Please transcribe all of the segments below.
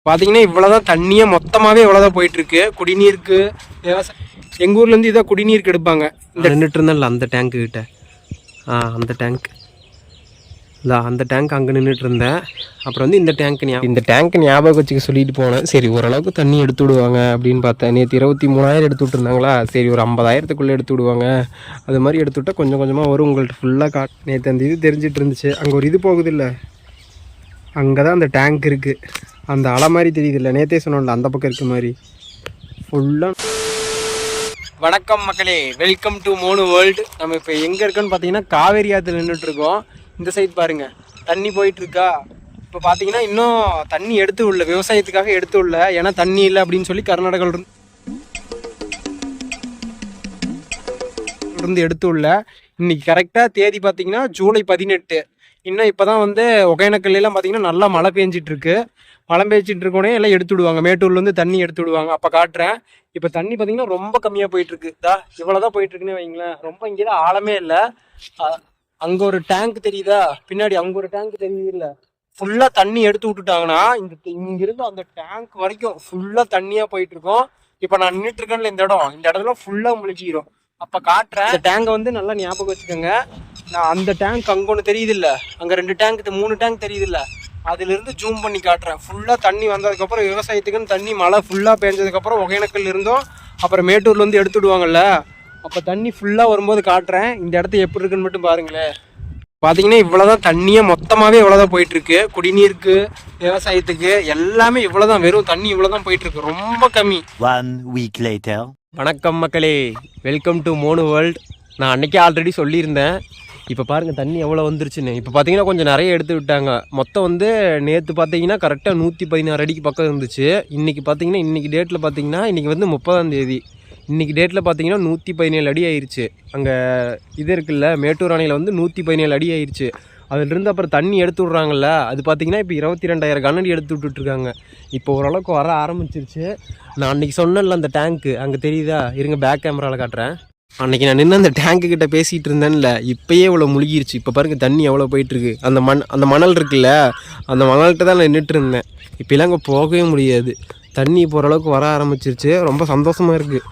பார்த்தீங்கன்னா இவ்வளோதான் தண்ணியே மொத்தமாகவே இவ்வளோதான் போயிட்டுருக்கு. குடிநீருக்கு விவசாயம் எங்கள் ஊர்லேருந்து இதை குடிநீருக்கு எடுப்பாங்க. இந்த நின்றுட்டு இருந்தேன்ல அந்த டேங்க்கு கிட்ட, அந்த டேங்க் இல்லை அந்த டேங்க் அங்கே நின்றுட்டு இருந்தேன். அப்புறம் வந்து இந்த டேங்க் ஞாபகம் வச்சுக்க சொல்லிட்டு போனேன். சரி ஓரளவுக்கு தண்ணி எடுத்து விடுவாங்க அப்படின்னு பார்த்தேன். நேற்று 23,000 எடுத்து விட்டுருந்தாங்களா, சரி ஒரு 50,000த்துக்குள்ளே எடுத்து விடுவாங்க. அது மாதிரி எடுத்து விட்டால் கொஞ்சம் கொஞ்சமாக வரும் உங்கள்கிட்ட ஃபுல்லாக நேற்று அந்த இது தெரிஞ்சிட்டு இருந்துச்சு. அங்கே ஒரு இது போகுது இல்லை, அங்கே தான் அந்த டேங்க் இருக்குது. அந்த அலை மாதிரி தெரியுது இல்லை, நேற்றே சொன்னோம்ல அந்த பக்கம் இருக்க மாதிரி ஃபுல்லாக. வணக்கம் மக்களே, வெல்கம் டு மோனு வேர்ல்டு. நம்ம இப்போ எங்கே இருக்கோன்னு பார்த்தீங்கன்னா காவேரி ஆற்றுல நின்றுட்டுருக்கோம். இந்த சைட் பாருங்கள் தண்ணி போயிட்டுருக்கா. இப்போ பார்த்தீங்கன்னா இன்னும் தண்ணி எடுத்து உள்ள விவசாயத்துக்காக எடுத்து உள்ள, ஏன்னா தண்ணி இல்லை அப்படின்னு சொல்லி கர்நாடகாவிலிருந்து எடுத்து உள்ள. இன்னைக்கு கரெக்டாக தேதி பார்த்தீங்கன்னா ஜூலை 18. இன்னும் இப்போ தான் வந்து ஒகேனக்கல்லாம் பார்த்தீங்கன்னா நல்லா மழை பெஞ்சிட்ருக்கு. மழை பெஞ்சிட்டு இருக்கோடனே எல்லாம் எடுத்து விடுவாங்க. மேட்டூர்லேருந்து தண்ணி எடுத்து விடுவாங்க. அப்போ காட்டுறேன். இப்போ தண்ணி பார்த்தீங்கன்னா ரொம்ப கம்மியாக போயிட்டுருக்கு. இவ்வளோதான் போயிட்டுருக்குன்னு வைங்களேன். ரொம்ப இங்கே தான் ஆழமே இல்லை. அங்கே ஒரு டேங்க் தெரியுதா பின்னாடி, அங்கே ஒரு டேங்க் தெரியுது இல்லை, ஃபுல்லாக தண்ணி எடுத்து விட்டுட்டாங்கன்னா இங்கிருந்து அந்த டேங்க் வரைக்கும் ஃபுல்லாக தண்ணியாக போயிட்டு இருக்கோம். இப்போ நான் நின்றுட்டு இருக்கேன்ல இந்த இடத்துல ஃபுல்லாக முழிச்சிக்கிறோம். அப்போ காட்டுறேன். இந்த டேங்கை வந்து நல்லா ஞாபகம் வச்சுக்கோங்க. நான் அந்த டேங்க் அங்கே ஒன்று தெரியுது இல்லை, அங்கே 2 டேங்க் 3 டேங்க் தெரியுது இல்லை, அதுலேருந்து ஜூம் பண்ணி காட்டுறேன். ஃபுல்லாக தண்ணி வந்ததுக்கப்புறம் விவசாயத்துக்குன்னு தண்ணி மழை ஃபுல்லாக பேஞ்சதுக்கப்புறம் ஒகேனக்கல் இருந்தோம், அப்புறம் மேட்டூர்லேருந்து எடுத்து விடுவாங்கல்ல, அப்போ தண்ணி ஃபுல்லாக வரும்போது காட்டுறேன். இந்த இடத்த எப்படி இருக்குன்னு மட்டும் பாருங்களேன். பார்த்தீங்கன்னா இவ்வளோதான் தண்ணியே மொத்தமாகவே இவ்வளோதான் போயிட்டுருக்கு. குடிநீருக்கு விவசாயத்துக்கு எல்லாமே இவ்வளோதான், வெறும் தண்ணி இவ்வளோதான் போயிட்டுருக்கு, ரொம்ப கம்மி. 1 week later. வணக்கம் மக்களே, வெல்கம் டு மோனு வேர்ல்டு. நான் அன்றைக்கே ஆல்ரெடி சொல்லியிருந்தேன். இப்போ பாருங்கள் தண்ணி எவ்வளோ வந்துருச்சுன்னு. இப்போ பார்த்தீங்கன்னா கொஞ்சம் நிறைய எடுத்து விட்டாங்க. மொத்தம் வந்து நேற்று பார்த்தீங்கன்னா கரெக்டாக 116 அடிக்கு பக்கம் இருந்துச்சு. இன்றைக்கி பார்த்தீங்கன்னா இன்றைக்கி டேட்டில் பார்த்தீங்கன்னா இன்றைக்கி வந்து 30ஆம் தேதி. இன்றைக்கி டேட்டில் பார்த்தீங்கன்னா 117 அடி ஆயிடுச்சு. அங்கே இது இருக்குல்ல மேட்டூர் அணையில் வந்து 117 அடி ஆயிடுச்சு. அதிலிருந்து அப்புறம் தண்ணி எடுத்து விட்றாங்கல்ல, அது பார்த்தீங்கன்னா இப்போ 22,000 கனஅடி எடுத்து விட்டுட்ருக்காங்க. இப்போ ஓரளவுக்கு வர ஆரம்பிச்சிருச்சு. நான் அன்றைக்கி சொன்னேன்ல அந்த டேங்க்கு அங்கே தெரியுதா, இருங்க பேக் கேமராவில் காட்டுறேன். அன்றைக்கி நான் நின்று அந்த டேங்க்கு கிட்ட பேசிகிட்டு இருந்தேன்ல, இப்போயே இவ்வளோ முழுகிருச்சு. இப்போ பாருங்கள் தண்ணி எவ்வளோ போயிட்டுருக்கு. அந்த மணல் இருக்குல்ல, அந்த மணல்கிட்ட தான் நான் நின்றுட்டு இருந்தேன். இப்போலாம் அங்கே போகவே முடியாது. தண்ணி இப்போ ஓரளவுக்கு வர ஆரம்பிச்சிருச்சு. ரொம்ப சந்தோஷமாக இருக்குது.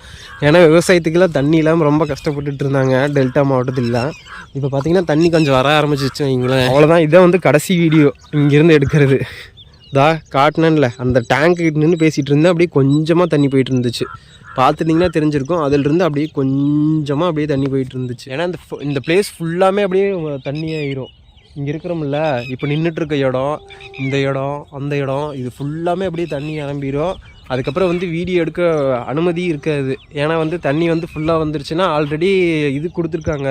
ஏன்னா விவசாயத்துக்கெல்லாம் தண்ணி இல்லாமல் ரொம்ப கஷ்டப்பட்டுட்டு இருந்தாங்க டெல்டா மாவட்டத்திலாம். இப்போ பார்த்தீங்கன்னா தண்ணி கொஞ்சம் வர ஆரம்பிச்சிருச்சு வைங்களேன். அவ்வளோதான், இதான் வந்து கடைசி வீடியோ இங்கேருந்து எடுக்கிறது. காட்டினேன்ல அந்த டேங்க்கு கிட்ட நின்று பேசிகிட்டு இருந்தேன். அப்படியே கொஞ்சமாக தண்ணி போயிட்டு இருந்துச்சு, பார்த்துட்டிங்கன்னா தெரிஞ்சிருக்கும். அதிலிருந்து அப்படியே கொஞ்சமாக அப்படியே தண்ணி போயிட்டு இருந்துச்சு. ஏன்னா இந்த பிளேஸ் ஃபுல்லாமே அப்படியே தண்ணி ஆயிரும். இங்கே இருக்கிறோம்ல, இப்போ நின்றுட்டுருக்க இடம், இந்த இடம், அந்த இடம், இது ஃபுல்லாமே அப்படியே தண்ணி நிரம்பிடும். அதுக்கப்புறம் வந்து வீடியோ எடுக்க அனுமதி இருக்காது. ஏன்னா வந்து தண்ணி வந்து ஃபுல்லாக வந்துருச்சுன்னா ஆல்ரெடி இது கொடுத்துருக்காங்க.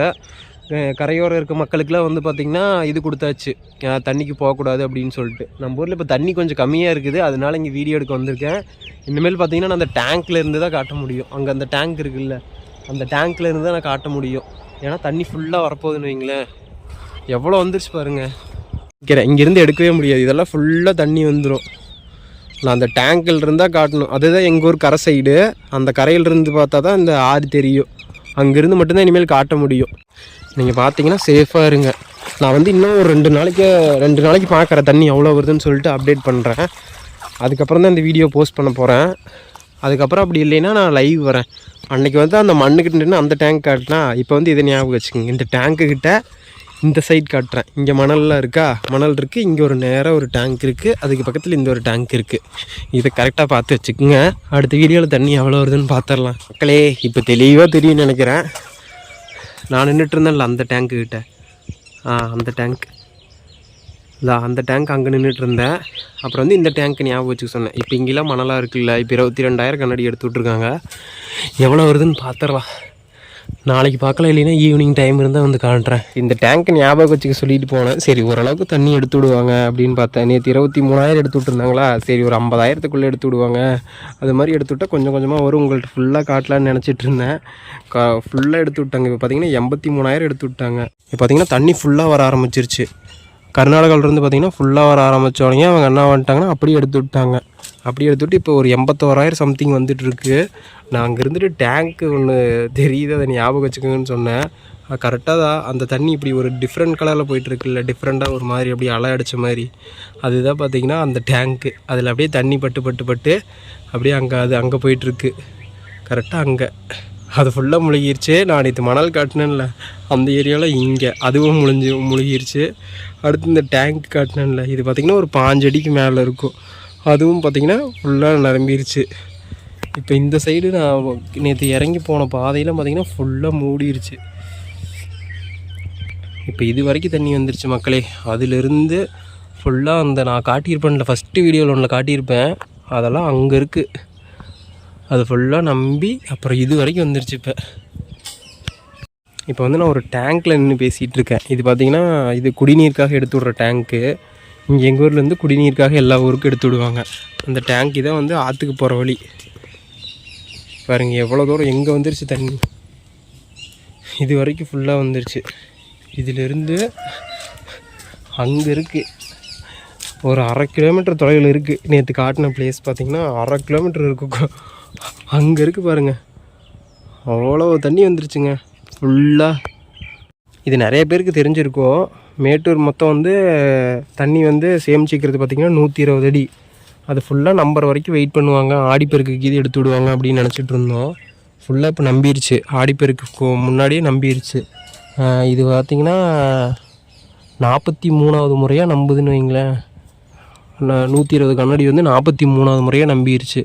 கரையோரம் இருக்க மக்களுக்கெலாம் வந்து பார்த்திங்கன்னா இது கொடுத்தாச்சு, தண்ணிக்கு போகக்கூடாது அப்படின்னு சொல்லிட்டு. நம்ம ஊரில் இப்போ தண்ணி கொஞ்சம் கம்மியாக இருக்குது, அதனால இங்கே வீடியோ எடுக்க வந்திருக்கேன். இனிமேல் பார்த்திங்கன்னா நான் அந்த டேங்க்கில் இருந்து தான் காட்ட முடியும். அங்கே அந்த டேங்க் இருக்குல்ல, அந்த டேங்க்கில் இருந்து தான் நான் காட்ட முடியும். ஏன்னா தண்ணி ஃபுல்லாக வரப்போகுதுன்னு வைங்களேன். எவ்வளோ வந்துருச்சு பாருங்கள். இங்கேருந்து எடுக்கவே முடியாது, இதெல்லாம் ஃபுல்லாக தண்ணி வந்துடும். நான் அந்த டேங்கில் இருந்தால் காட்டணும். அதுதான் எங்கள் ஊர் கரை சைடு. அந்த கரையிலிருந்து பார்த்தா தான் இந்த ஆறு தெரியும். அங்கேருந்து மட்டும்தான் இனிமேல் காட்ட முடியும். நீங்கள் பார்த்தீங்கன்னா சேஃபாக இருங்க. நான் வந்து இன்னும் ஒரு 2 நாளைக்கு பார்க்குறேன் தண்ணி எவ்வளோ வருதுன்னு சொல்லிட்டு அப்டேட் பண்ணுறேன். அதுக்கப்புறம் தான் இந்த வீடியோ போஸ்ட் பண்ண போகிறேன். அதுக்கப்புறம் அப்படி இல்லைன்னா நான் லைவ் வரேன். அன்றைக்கி வந்து அந்த மண்ணுக்கிட்ட நின்று அந்த டேங்க் காட்டினா, இப்போ வந்து இதை ஞாபகம் வச்சுக்கோங்க. இந்த டேங்க்குக்கிட்ட இந்த சைட் காட்டுறேன். இங்கே மணல்லாம் இருக்கா, மணல் இருக்குது. இங்கே ஒரு நேராக ஒரு டேங்க் இருக்குது, அதுக்கு பக்கத்தில் இந்த ஒரு டேங்க் இருக்குது. இதை கரெக்டாக பார்த்து வச்சுக்கோங்க. அடுத்த வீடியோவில் தண்ணி எவ்வளோ வருதுன்னு பார்த்துடலாம் மக்களே. இப்போ தெளிவாக தெரியும்னு நினைக்கிறேன். நான் நின்றுட்டு இருந்தேன்ல அந்த டேங்க்குக்கிட்ட, அந்த டேங்க் அந்த டேங்க் அங்கே நின்றுட்டு இருந்தேன். அப்புறம் வந்து இந்த டேங்க்கு ஞாபகம் வச்சுக்க சொன்னேன். இப்போ இங்கெல்லாம் மணலாக இருக்குல்ல, இப்போ 22,000 கண்ணாடி எடுத்து விட்ருக்காங்க. எவ்வளோ வருதுன்னு பார்த்துடலாம். நாளைக்கு பார்க்கலாம், இல்லைன்னா ஈவினிங் டைம் இருந்தால் வந்து காட்டுறேன். இந்த டேங்க் ஞாபகம் வச்சுக்க சொல்லிட்டு போனேன். சரி ஓரளவுக்கு தண்ணி எடுத்து விடுவாங்க அப்படின்னு பார்த்தேன். நேற்று 23,000 எடுத்து விட்டுருந்தாங்களா, சரி ஒரு 50,000த்துக்குள்ளே எடுத்து விடுவாங்க. அது மாதிரி எடுத்து விட்டால் கொஞ்சம் கொஞ்சமாக வரும் உங்கள்கிட்ட ஃபுல்லாக காட்டலான்னு நினச்சிட்டு இருந்தேன். ஃபுல்லாக எடுத்து விட்டாங்க. இப்போ பார்த்தீங்கன்னா 83,000 எடுத்து விட்டாங்க. இப்போ பார்த்தீங்கன்னா தண்ணி ஃபுல்லாக வர ஆரம்பிச்சிருச்சு. கர்நாடகாவிலேருந்து பார்த்தீங்கன்னா ஃபுல்லாக வர ஆரம்பித்தோடனே அவங்க என்ன பண்ணிட்டாங்கன்னா அப்படியே எடுத்து விட்டாங்க. அப்படி எடுத்துகிட்டு இப்போ ஒரு 81,000 சம்திங் வந்துட்டுருக்கு. நான் அங்கே இருந்துட்டு டேங்க்கு ஒன்று தெரியுது, அதை ஞாபகம் வச்சுக்கோங்கன்னு சொன்னேன். கரெக்டாக தான் அந்த தண்ணி இப்படி ஒரு டிஃப்ரெண்ட் கலரில் போயிட்டுருக்குல்ல, டிஃப்ரெண்ட்டாக ஒரு மாதிரி அப்படியே அலை அடித்த மாதிரி, அதுதான் பார்த்திங்கன்னா அந்த டேங்க்கு. அதில் அப்படியே தண்ணி பட்டு அப்படியே அங்கே போயிட்டுருக்கு. கரெக்டாக அங்கே அது ஃபுல்லாக முழுகிருச்சு. நான் நேற்று மணல் காட்டினேன்ல அந்த ஏரியாவில், இங்கே அதுவும் முழுகிருச்சு. அடுத்து இந்த டேங்க் காட்டினேன்ல, இது பார்த்திங்கன்னா ஒரு 5 அடிக்கு மேலே இருக்கும், அதுவும் பார்த்திங்கன்னா ஃபுல்லாக நிரம்பிருச்சு. இப்போ இந்த சைடு நான் நேற்று இறங்கி போன பாதையில் பார்த்திங்கன்னா ஃபுல்லாக மூடிருச்சு. இப்போ இது வரைக்கும் தண்ணி வந்துருச்சு மக்களே. அதிலிருந்து ஃபுல்லாக அந்த நான் காட்டியிருப்பேன்ல, ஃபஸ்ட்டு வீடியோவில் ஒன்றில் காட்டியிருப்பேன், அதெல்லாம் அங்கே இருக்குது. அது ஃபுல்லாக நம்பி அப்புறம் இது வரைக்கும் வந்துருச்சு. இப்போ வந்து நான் ஒரு டேங்க்கில் நின்று பேசிகிட்டு இருக்கேன். இது பார்த்திங்கன்னா இது குடிநீருக்காக எடுத்து விட்ற டேங்க்கு. இங்கே எங்கள் ஊர்லேருந்து குடிநீருக்காக எல்லா ஊருக்கும் எடுத்து விடுவாங்க. அந்த டேங்க் இதான் வந்து ஆற்றுக்கு போகிற வழி. பாருங்கள் எவ்வளோ தூரம் எங்கே வந்துருச்சு தண்ணி, இது வரைக்கும் ஃபுல்லாக வந்துருச்சு. இதிலிருந்து அங்கே இருக்குது ஒரு 1/2 கிலோமீட்டர் தொலைவில் இருக்குது. நேற்று காட்டின பிளேஸ் பார்த்திங்கன்னா 1/2 கிலோமீட்டர் இருக்கும். அங்கே இருக்குது பாருங்கள், அவ்வளோ தண்ணி வந்துருச்சுங்க ஃபுல்லாக. இது நிறைய பேருக்கு தெரிஞ்சிருக்கும். மேட்டூர் மொத்தம் வந்து தண்ணி வந்து சேமிச்சிக்கிறது பார்த்திங்கன்னா 120 அடி. அது ஃபுல்லாக நம்பர் வரைக்கும் வெயிட் பண்ணுவாங்க, ஆடிப்பெருக்குக்கு இது எடுத்து விடுவாங்க அப்படின்னு நினச்சிட்டு இருந்தோம். ஃபுல்லாக இப்போ நம்பிருச்சு, ஆடிப்பெருக்கு முன்னாடியே நம்பிருச்சு. இது பார்த்திங்கன்னா 43வது முறையாக நம்புதுன்னு வைங்களேன். 120 கண்ணாடி வந்து 43வது முறையாக நம்பிருச்சு.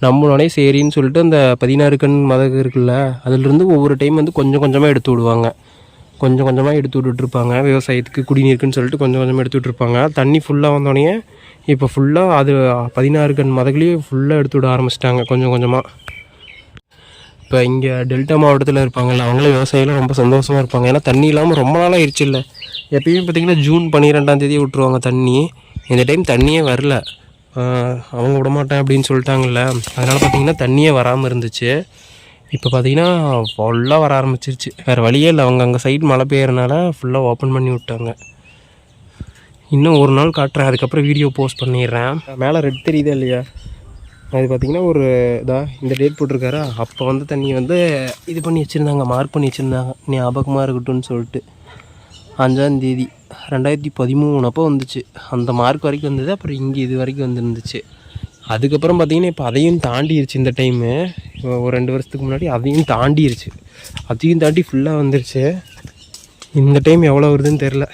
நம்பினோடனே சரின்னு சொல்லிட்டு அந்த 16 கண் மதகு இருக்குல்ல, அதிலிருந்து ஒவ்வொரு டைம் வந்து கொஞ்சம் கொஞ்சமாக எடுத்து விடுவாங்க. கொஞ்சம் கொஞ்சமாக எடுத்து விட்டுட்ருப்பாங்க, விவசாயத்துக்கு குடிநீருக்குன்னு சொல்லிட்டு கொஞ்சம் கொஞ்சமாக எடுத்து விட்ருப்பாங்க. தண்ணி ஃபுல்லாக வந்தோடனே இப்போ ஃபுல்லாக அது 16 கண் மதகுலேயும் ஃபுல்லாக எடுத்து விட ஆரம்பிச்சிட்டாங்க கொஞ்சம் கொஞ்சமாக. இப்போ இங்கே டெல்டா மாவட்டத்தில் இருப்பாங்கள்ல, அவங்களும் விவசாயிகளும் ரொம்ப சந்தோஷமாக இருப்பாங்க. ஏன்னா தண்ணி இல்லாமல் ரொம்ப நாளாக ஆயிடுச்சு இல்லை. எப்பயுமே பார்த்திங்கன்னா ஜூன் 12ஆம் தேதி விட்ருவாங்க தண்ணி. இந்த டைம் தண்ணியே வரல, அவங்க விடமாட்டேன் அப்படின்னு சொல்லிட்டாங்கல்ல, அதனால் பார்த்திங்கன்னா தண்ணியே வராமல் இருந்துச்சு. இப்போ பார்த்திங்கன்னா ஃபுல்லாக வர ஆரம்பிச்சிருச்சு. வேறு வழியே இல்லை, அவங்க அங்கே சைடு மழை பெய்யறனால ஃபுல்லாக ஓப்பன் பண்ணி விட்டாங்க. இன்னும் ஒரு நாள் காட்டுறேன், அதுக்கப்புறம் வீடியோ போஸ்ட் பண்ணிடுறேன். மேலே ரெட் தெரியுதா இல்லையா, அது பார்த்திங்கன்னா ஒரு இந்த டேட் போட்டிருக்காரா, அப்போ வந்து தண்ணி வந்து இது பண்ணி வச்சுருந்தாங்க, மார்க் பண்ணி வச்சுருந்தாங்க, ஞாபகமாக இருக்கட்டும்னு சொல்லிட்டு. 5ஆம் தேதி 2013 அப்போ வந்துச்சு, அந்த மார்க் வரைக்கும் வந்தது. அப்புறம் இங்கே இது வரைக்கும் வந்துருந்துச்சு. அதுக்கப்புறம் பார்த்திங்கன்னா இப்போ அதையும் தாண்டிடுச்சு. இந்த டைமு ஒரு 2 வருஷத்துக்கு முன்னாடி அதையும் தாண்டிடுச்சு, அதையும் தாண்டி ஃபுல்லாக வந்துருச்சு. இந்த டைம் எவ்வளோ வருதுன்னு தெரில,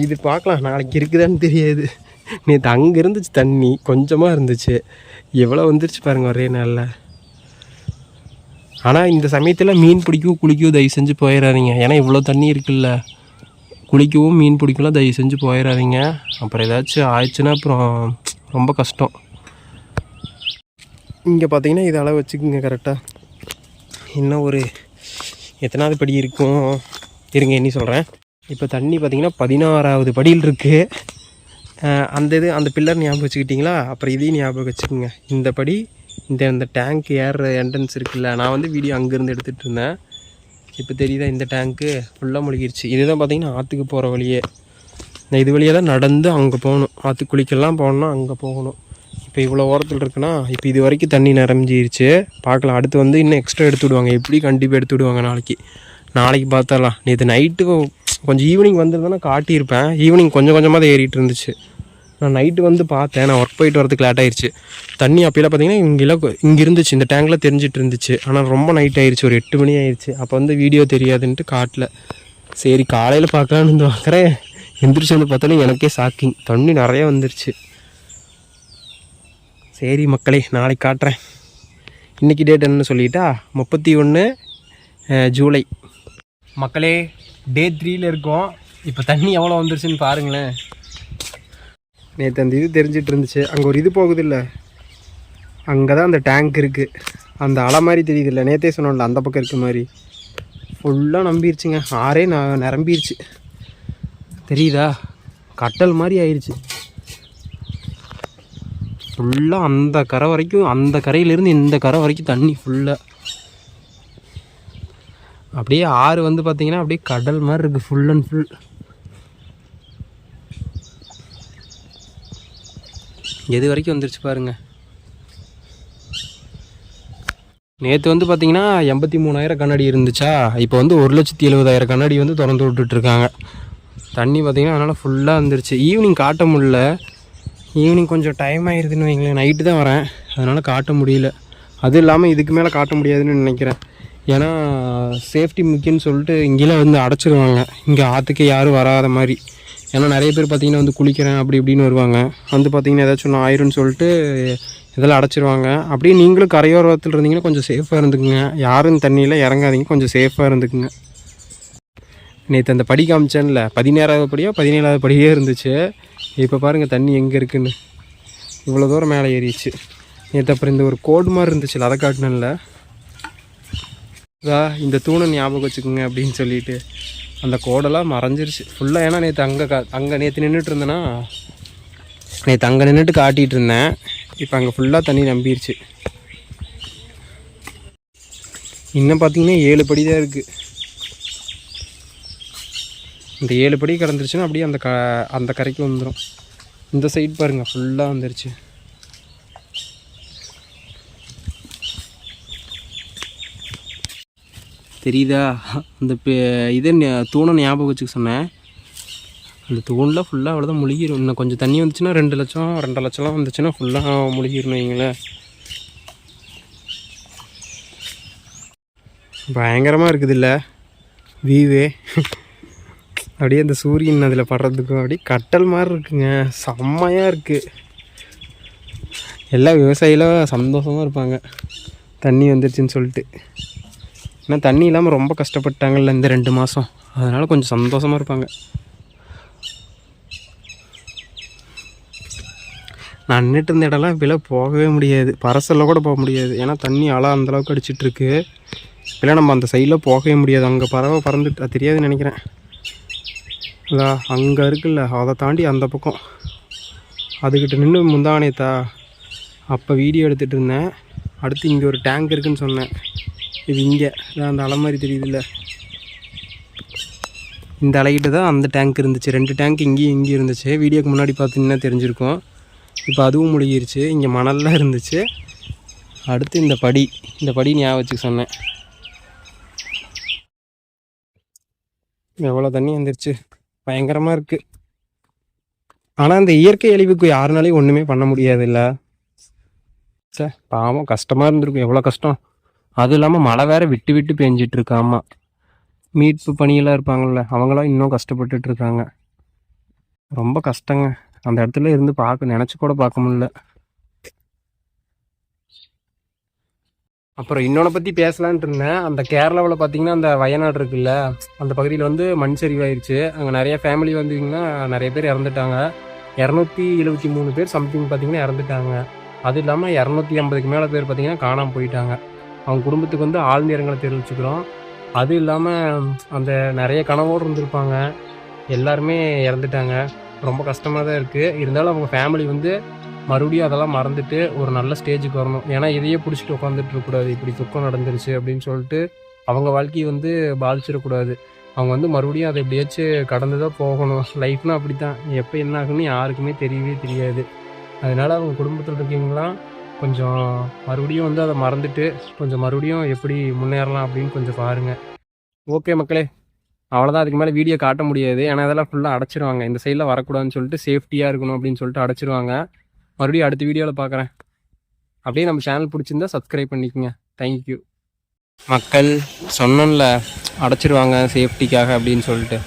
இது பார்க்கலாம், நாளைக்கு இருக்குதான்னு தெரியாது. நேற்று அங்கே இருந்துச்சு தண்ணி கொஞ்சமாக இருந்துச்சு, எவ்வளோ வந்துருச்சு பாருங்கள் ஒரே நாளில். ஆனால் இந்த சமயத்தில் மீன் பிடிக்கவும் குளிக்கவும் தயவு செஞ்சு போயிடாதீங்க. ஏன்னா இவ்வளோ தண்ணி இருக்குல்ல, குளிக்கவும் மீன் பிடிக்கலாம் தயவு செஞ்சு போயிடாதீங்க. அப்புறம் ஏதாச்சும் ஆயிடுச்சுன்னா அப்புறம் ரொம்ப கஷ்டம். இங்கே பார்த்தீங்கன்னா இதை அளவு வச்சுக்கோங்க கரெக்டாக. இன்னும் ஒரு எத்தனாவது படி இருக்கும் இருங்க எண்ணி சொல்கிறேன். இப்போ தண்ணி பார்த்திங்கன்னா 16வது படியில் இருக்குது. அந்த பில்லர் ஞாபகம் வச்சுக்கிட்டிங்களா, அப்புறம் இதையும் ஞாபகம் வச்சுக்கோங்க. இந்த படி இந்த டேங்க் ஏறுற என்ட்ரன்ஸ் இருக்குல்ல, நான் வந்து வீடியோ அங்கேருந்து எடுத்துகிட்டு இருந்தேன். இப்போ தெரியுதா, இந்த டேங்க்கு ஃபுல்லாக முழுகிருச்சு. இதுதான் பார்த்திங்கன்னா ஆற்றுக்கு போகிற வழியே. நான் இது வழியாக தான் நடந்து அங்கே போகணும், ஆற்றுக்கு குளிக்கெல்லாம் போகணுன்னா அங்கே போகணும். இப்போ இவ்வளோ ஓரத்தில் இருக்குன்னா இப்போ இது வரைக்கும் தண்ணி நிரம்பிருச்சு. பார்க்கலாம், அடுத்து வந்து இன்னும் எக்ஸ்ட்ரா எடுத்து விடுவாங்க, எப்படி கண்டிப்பாக எடுத்து விடுவாங்க நாளைக்கு பார்த்தரலாம். நேற்று நைட்டு கொஞ்சம் ஈவினிங் வந்துருந்தேன்னா காட்டியிருப்பேன். ஈவினிங் கொஞ்சம் கொஞ்சமாக தான் ஏறிட்டு இருந்துச்சு. நான் நைட்டு வந்து பார்த்தேன், நான் ஒர்க் போயிட்டு வரதுக்கு லேட் ஆயிடுச்சு. தண்ணி அப்போலாம் பார்த்திங்கன்னா இங்கே இருந்துச்சு, இந்த டேங்கில் தெரிஞ்சிட்டு இருந்துச்சு. ஆனால் ரொம்ப நைட் ஆயிடுச்சு, ஒரு 8 மணி ஆயிடுச்சு. அப்போ வந்து வீடியோ தெரியாதுன்ட்டு காட்டல. சரி காலையில் பார்க்கலான்னு வந்து பார்க்குறேன், எந்திரிச்சு வந்து பார்த்தாலும் எனக்கே ஷாக்கிங், தண்ணி நிறையா வந்துருச்சு. சரி மக்களே, நாளைக்கு காட்டுறேன். இன்றைக்கி டேட் என்னன்னு சொல்லிட்டா 31 ஜூலை. மக்களே டே 3ல் இருக்கோம். இப்போ தண்ணி எவ்வளோ வந்துருச்சுன்னு பாருங்களேன். நேற்று அந்த இது தெரிஞ்சிட்டு இருந்துச்சு, அங்கே ஒரு இது போகுது இல்லை, அங்கே தான் அந்த டேங்க் இருக்குது. அந்த அலை மாதிரி தெரியுது இல்லை, நேற்றே சொன்னோம்ல அந்த பக்கம் இருக்க மாதிரி ஃபுல்லாக நம்பிருச்சுங்க. ஆறே நிரம்பிருச்சு தெரியுதா, கட்டல் மாதிரி ஆயிடுச்சு ஃபுல்லாக. அந்த கரை வரைக்கும், அந்த கரையிலேருந்து இந்த கரை வரைக்கும் தண்ணி ஃபுல்லாக. அப்படியே ஆறு வந்து பார்த்திங்கன்னா அப்படியே கடல் மாதிரி இருக்குது ஃபுல் அண்ட் ஃபுல். எது வரைக்கும் வந்துருச்சு பாருங்கள். நேற்று வந்து பார்த்திங்கன்னா 83,000 கண்ணாடி இருந்துச்சா, இப்போ வந்து 1,70,000 கண்ணாடி வந்து திறந்து விட்டுட்ருக்காங்க. தண்ணி பார்த்திங்கன்னா அதனால் ஃபுல்லாக வந்துருச்சு. ஈவினிங் காட்ட முடியல, ஈவினிங் கொஞ்சம் டைம் ஆகிடுதுன்னு வைங்களேன். நைட்டு தான் வரேன், அதனால் காட்ட முடியல. அது இல்லாமல் இதுக்கு மேலே காட்ட முடியாதுன்னு நினைக்கிறேன். ஏன்னா சேஃப்டி முக்கியம்னு சொல்லிட்டு இங்கேலாம் வந்து அடைச்சிருவாங்க, இங்கே ஆற்றுக்கு யாரும் வராத மாதிரி. ஏன்னா நிறைய பேர் பார்த்திங்கன்னா வந்து குளிக்கிறேன் அப்படி இப்படின்னு வருவாங்க, வந்து பார்த்திங்கன்னா ஏதாச்சும் ஒன்று ஆயிரும்னு சொல்லிட்டு இதெல்லாம் அடைச்சிருவாங்க. அப்படியே நீங்களும் கரையோரத்தில் இருந்தீங்கன்னா கொஞ்சம் சேஃபாக இருந்துக்குங்க, யாரும் தண்ணியில் இறங்காதீங்க, கொஞ்சம் சேஃபாக இருந்துக்குங்க. நேற்று அந்த படி காமிச்சேன்ல, 16வது படியோ 17வது படியே இருந்துச்சு. இப்போ பாருங்கள் தண்ணி எங்கே இருக்குன்னு, இவ்வளோ தூரம் மேலே ஏறிடுச்சு. நேற்று அப்புறம் இந்த ஒரு கோடு மாதிரி இருந்துச்சுல்ல, அதை காட்டினல இந்த தூணை ஞாபகம் வச்சுக்கோங்க அப்படின்னு சொல்லிட்டு அந்த கோடெல்லாம் மறைஞ்சிருச்சு ஃபுல்லாக. ஏன்னா நேற்று அங்கே நேற்று நின்றுட்டு இருந்தேன்னா, நேற்று அங்கே நின்றுட்டு காட்டிகிட்டு இருந்தேன். இப்போ அங்கே ஃபுல்லாக தண்ணி நம்பிடுச்சு. இன்னும் பார்த்தீங்கன்னா 7 படி தான் இருக்குது. இந்த 7 படி கடந்துருச்சுன்னா அப்படியே அந்த கரைக்கு வந்துடும். இந்த சைடு பாருங்கள் ஃபுல்லாக வந்துருச்சு. தெரியுதா? அந்த இதை தூணை ஞாபகம் வச்சுக்க சொன்னேன். அந்த தூணில் ஃபுல்லாக அவ்வளோதான் முழுகிடும். இன்னும் கொஞ்சம் தண்ணி வந்துச்சுன்னா 2 லட்சம் 2.5 லட்சம்லாம் வந்துச்சுன்னா ஃபுல்லாக முழுகிடணும் வைங்களேன். பயங்கரமாக இருக்குது இல்லை வியூவே? அப்படியே அந்த சூரியன் அதில் படுறதுக்கும் அப்படியே கட்டல் மாதிரி இருக்குங்க, செம்மையாக இருக்குது. எல்லா விவசாயிகளும் சந்தோஷமாக இருப்பாங்க தண்ணி வந்துருச்சுன்னு சொல்லிட்டு. ஏன்னா தண்ணி இல்லாமல் ரொம்ப கஷ்டப்பட்டாங்கல்ல இந்த 2 மாதம், அதனால் கொஞ்சம் சந்தோஷமாக இருப்பாங்க. நான் நின்றுட்டு இருந்த இடம்லாம் இப்போல போகவே முடியாது, பரசலில் கூட போக முடியாது. ஏன்னா தண்ணி அலை அந்தளவுக்கு அடிச்சிட்ருக்கு. இல்லை நம்ம அந்த சைடில் போகவே முடியாது. அங்கே பறவை பறந்துட்டு அது தெரியாதுன்னு நினைக்கிறேன். இல்லை அங்கே இருக்குல்ல, அதை தாண்டி அந்த பக்கம் அதுக்கிட்ட நின்று முந்தானேத்தா அப்போ வீடியோ எடுத்துகிட்டு இருந்தேன். அடுத்து இங்கே ஒரு டேங்க் இருக்குதுன்னு சொன்னேன். இது இங்கே அந்த அலை மாதிரி தெரியுதுல்ல, இந்த அலைகிட்ட தான் அந்த டேங்க் இருந்துச்சு. 2 டேங்க் இங்கேயும் இருந்துச்சு. வீடியோக்கு முன்னாடி பார்த்தீங்கன்னா தெரிஞ்சிருக்கும். இப்போ அதுவும் முழுகிருச்சு. இங்கே மணல்லாம் இருந்துச்சு. அடுத்து இந்த படி ஞாபகம் வச்சுக்க சொன்னேன். எவ்வளோ தண்ணி வந்துருச்சு, பயங்கரமாக இருக்குது. ஆனால் இந்த இயற்கை அழிவுக்கு யாருனாலையும் ஒன்றுமே பண்ண முடியாது இல்லை. சார் பாவம், கஷ்டமாக இருந்திருக்கும், எவ்வளோ கஷ்டம். அதுவும் இல்லாமல் மழை வேறு விட்டு விட்டு பெஞ்சிட்ருக்கு. ஆமாம், மீட்பு பணியெல்லாம் இருப்பாங்கள்ல, அவங்களாம் இன்னும் கஷ்டப்பட்டுட்ருக்காங்க. ரொம்ப கஷ்டங்க. அந்த இடத்துல இருந்து நினச்சி கூட பார்க்க முடியல. அப்புறம் இன்னொன்று பற்றி பேசலான்ட்டு இருந்தேன். அந்த கேரளாவில் பார்த்தீங்கன்னா அந்த வயநாடு இருக்குல்ல, அந்த பகுதியில் வந்து மண் சரிவாயிருச்சு. அங்கே நிறைய ஃபேமிலி வந்தீங்கன்னா நிறைய பேர் இறந்துட்டாங்க. 273 பேர் சம்திங் பார்த்தீங்கன்னா இறந்துட்டாங்க. அது இல்லாமல் 250க்கு மேலே பேர் பார்த்தீங்கன்னா காணாமல் போயிட்டாங்க. அவங்க குடும்பத்துக்கு வந்து ஆழ்ந்த இரங்கலை தெரிவிச்சுக்கிறோம். அது இல்லாமல் அந்த நிறைய கனவோடு இருந்திருப்பாங்க, எல்லாருமே இறந்துட்டாங்க. ரொம்ப கஷ்டமாக தான் இருக்குது. இருந்தாலும் அவங்க ஃபேமிலி வந்து மறுபடியும் அதெல்லாம் மறந்துட்டு ஒரு நல்ல ஸ்டேஜுக்கு வரணும். ஏன்னா இதையே பிடிச்சிட்டு உட்காந்துட்டு இருக்கக்கூடாது, இப்படி துக்கம் நடந்துருச்சு அப்படின்னு சொல்லிட்டு அவங்க வாழ்க்கையை வந்து பாதிச்சிடக்கூடாது. அவங்க வந்து மறுபடியும் அதை எப்படியாச்சும் கடந்து தான் போகணும். லைஃப்னால் அப்படி தான், எப்போ என்ன ஆகுன்னு யாருக்குமே தெரியவே தெரியாது. அதனால் அவங்க குடும்பத்தில் இருக்கீங்களாம் கொஞ்சம் மறுபடியும் வந்து அதை மறந்துட்டு கொஞ்சம் மறுபடியும் எப்படி முன்னேறலாம் அப்படின்னு கொஞ்சம் பாருங்கள். ஓகே மக்களே, அவ்வளோதான். அதுக்கு மேலே வீடியோ காட்ட முடியாது, ஏன்னா அதெல்லாம் ஃபுல்லாக அடைச்சிருவாங்க. இந்த சைடில் வரக்கூடாதுன்னு சொல்லிட்டு சேஃப்டியாக இருக்கணும் அப்படின்னு சொல்லிட்டு அடைச்சிருவாங்க. மறுபடியும் அடுத்த வீடியோவில் பார்க்குறேன். அப்படியே நம்ம சேனல் பிடிச்சிருந்தா சப்ஸ்கிரைப் பண்ணிக்கோங்க. தேங்க்யூ. மக்கள் சொன்னோம்ல அடைச்சிருவாங்க சேஃப்டிக்காக அப்படின்னு சொல்லிட்டு,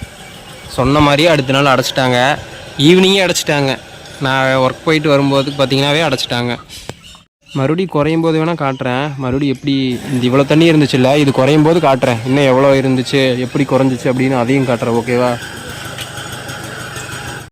சொன்ன மாதிரியே அடுத்த நாள் அடைச்சிட்டாங்க. ஈவினிங்கே அடைச்சிட்டாங்க. நான் ஒர்க் போயிட்டு வரும்போது பார்த்தீங்கன்னாவே அடைச்சிட்டாங்க. மறுபடியும் குறையும் போது வேணால் காட்டுறேன். மறுபடியும் எப்படி இந்த இவ்வளோ தண்ணி இருந்துச்சுல்ல, இது குறையும் போது காட்டுறேன். இன்னும் எவ்வளோ இருந்துச்சு, எப்படி குறைஞ்சிச்சு அப்படின்னு அதையும் காட்டுறேன். ஓகேவா?